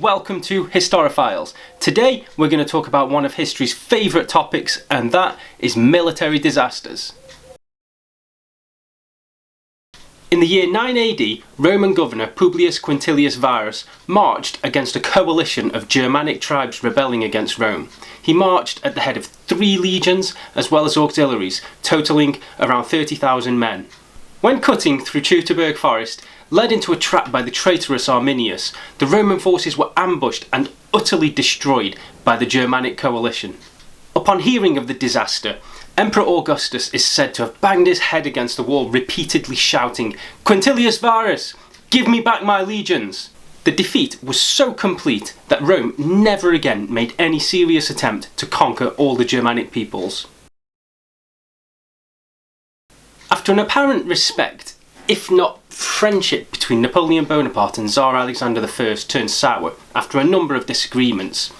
Welcome to Historofiles. Today we're going to talk about one of history's favourite topics, and that is military disasters. In the year 9 AD, Roman governor Publius Quintilius Varus marched against a coalition of Germanic tribes rebelling against Rome. He marched at the head of 3 legions as well as auxiliaries, totalling around 30,000 men. When cutting through Teutoburg Forest, led into a trap by the traitorous Arminius, the Roman forces were ambushed and utterly destroyed by the Germanic coalition. Upon hearing of the disaster, Emperor Augustus is said to have banged his head against the wall, repeatedly shouting, "Quintilius Varus, give me back my legions!" The defeat was so complete that Rome never again made any serious attempt to conquer all the Germanic peoples. After an apparent respect, if not friendship, between Napoleon Bonaparte and Tsar Alexander I turned sour after a number of disagreements,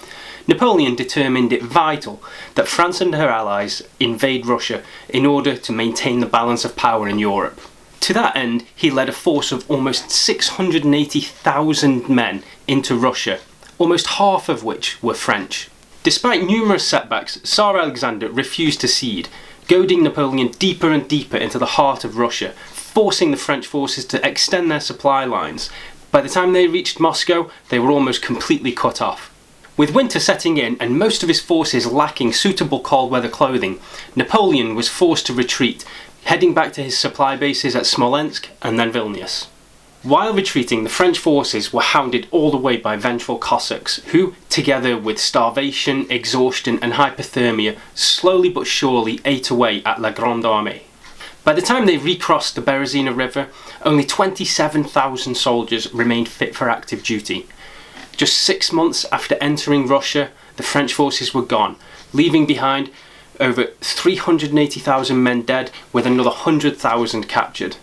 Napoleon determined it vital that France and her allies invade Russia in order to maintain the balance of power in Europe. To that end, he led a force of almost 680,000 men into Russia, almost half of which were French. Despite numerous setbacks, Tsar Alexander refused to cede, goading Napoleon deeper and deeper into the heart of Russia, forcing the French forces to extend their supply lines. By the time they reached Moscow, they were almost completely cut off. With winter setting in and most of his forces lacking suitable cold weather clothing, Napoleon was forced to retreat, heading back to his supply bases at Smolensk and then Vilnius. While retreating, the French forces were hounded all the way by vengeful Cossacks, who, together with starvation, exhaustion and hypothermia, slowly but surely ate away at La Grande Armée. By the time they recrossed the Berezina River, only 27,000 soldiers remained fit for active duty. Just 6 months after entering Russia, the French forces were gone, leaving behind over 380,000 men dead, with another 100,000 captured.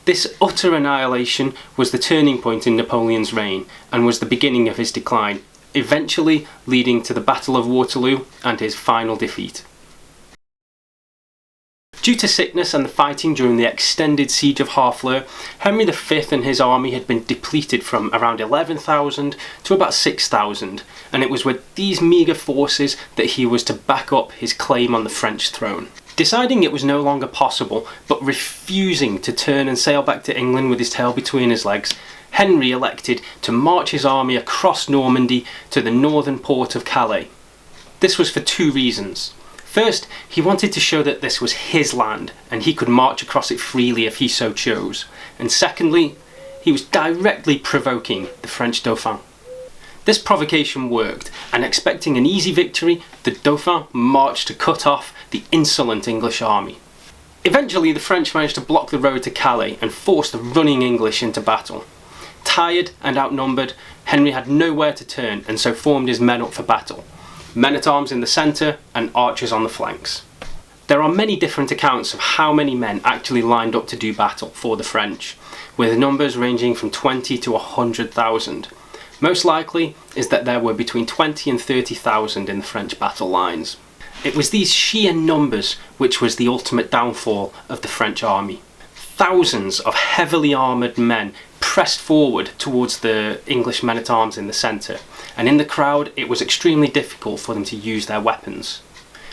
This utter annihilation was the turning point in Napoleon's reign and was the beginning of his decline, eventually leading to the Battle of Waterloo and his final defeat. Due to sickness and the fighting during the extended siege of Harfleur, Henry V and his army had been depleted from around 11,000 to about 6,000, and it was with these meagre forces that he was to back up his claim on the French throne. Deciding it was no longer possible, but refusing to turn and sail back to England with his tail between his legs, Henry elected to march his army across Normandy to the northern port of Calais. This was for 2 reasons. First, he wanted to show that this was his land and he could march across it freely if he so chose. And secondly, he was directly provoking the French Dauphin. This provocation worked, and expecting an easy victory, the Dauphin marched to cut off the insolent English army. Eventually, the French managed to block the road to Calais and force the running English into battle. Tired and outnumbered, Henry had nowhere to turn and so formed his men up for battle. Men-at-arms in the centre and archers on the flanks. There are many different accounts of how many men actually lined up to do battle for the French, with numbers ranging from 20 to 100,000. Most likely is that there were between 20 and 30,000 in the French battle lines. It was these sheer numbers which was the ultimate downfall of the French army. Thousands of heavily armoured men pressed forward towards the English men-at-arms in the centre, and in the crowd it was extremely difficult for them to use their weapons.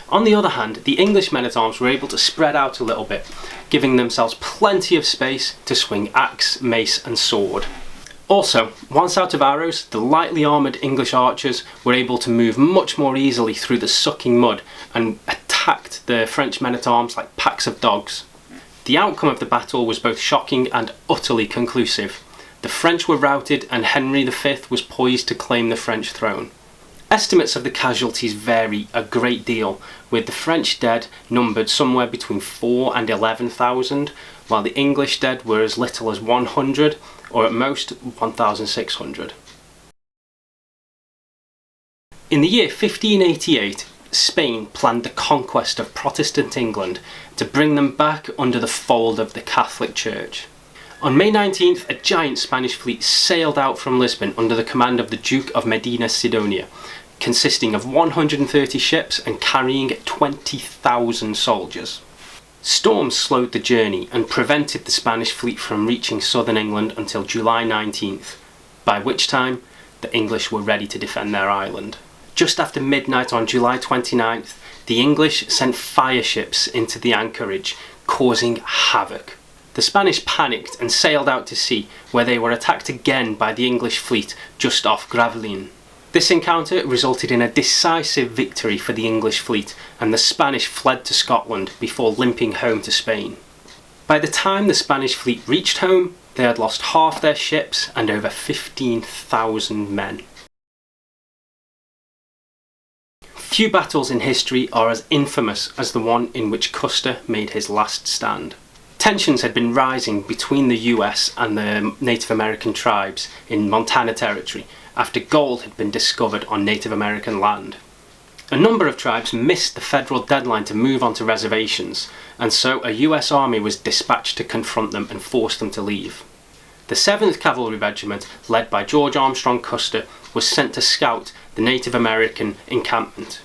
On the other hand, the English men-at-arms were able to spread out a little bit, giving themselves plenty of space to swing axe, mace and sword. Also, once out of arrows, the lightly armoured English archers were able to move much more easily through the sucking mud and attacked the French men-at-arms like packs of dogs. The outcome of the battle was both shocking and utterly conclusive. The French were routed and Henry V was poised to claim the French throne. Estimates of the casualties vary a great deal, with the French dead numbered somewhere between 4 and 11,000, while the English dead were as little as 100, or at most 1,600. In the year 1588, Spain planned the conquest of Protestant England to bring them back under the fold of the Catholic Church. On May 19th, a giant Spanish fleet sailed out from Lisbon under the command of the Duke of Medina Sidonia, consisting of 130 ships and carrying 20,000 soldiers. Storms slowed the journey and prevented the Spanish fleet from reaching southern England until July 19th, by which time the English were ready to defend their island. Just after midnight on July 29th, the English sent fire ships into the anchorage, causing havoc. The Spanish panicked and sailed out to sea, where they were attacked again by the English fleet just off Gravelines. This encounter resulted in a decisive victory for the English fleet, and the Spanish fled to Scotland before limping home to Spain. By the time the Spanish fleet reached home, they had lost half their ships and over 15,000 men. Few battles in history are as infamous as the one in which Custer made his last stand. Tensions had been rising between the US and the Native American tribes in Montana Territory after gold had been discovered on Native American land. A number of tribes missed the federal deadline to move onto reservations, and so a US army was dispatched to confront them and force them to leave. The 7th Cavalry Regiment, led by George Armstrong Custer, was sent to scout the Native American encampment.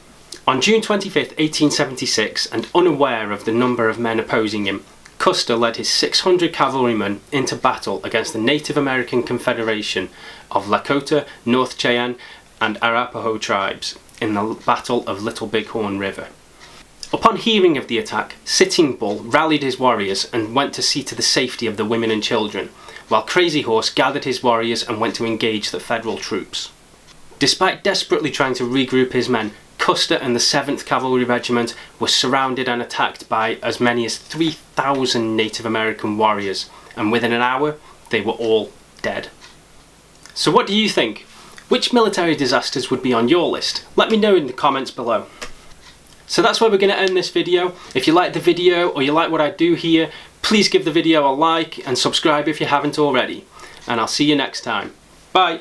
On June 25, 1876, and unaware of the number of men opposing him, Custer led his 600 cavalrymen into battle against the Native American Confederation of Lakota, North Cheyenne, and Arapaho tribes in the Battle of Little Bighorn River. Upon hearing of the attack, Sitting Bull rallied his warriors and went to see to the safety of the women and children, while Crazy Horse gathered his warriors and went to engage the Federal troops. Despite desperately trying to regroup his men, Custer and the 7th Cavalry Regiment were surrounded and attacked by as many as 3,000 Native American warriors, and within an hour, they were all dead. So what do you think? Which military disasters would be on your list? Let me know in the comments below. So that's where we're going to end this video. If you like the video or you like what I do here, please give the video a like and subscribe if you haven't already. And I'll see you next time. Bye!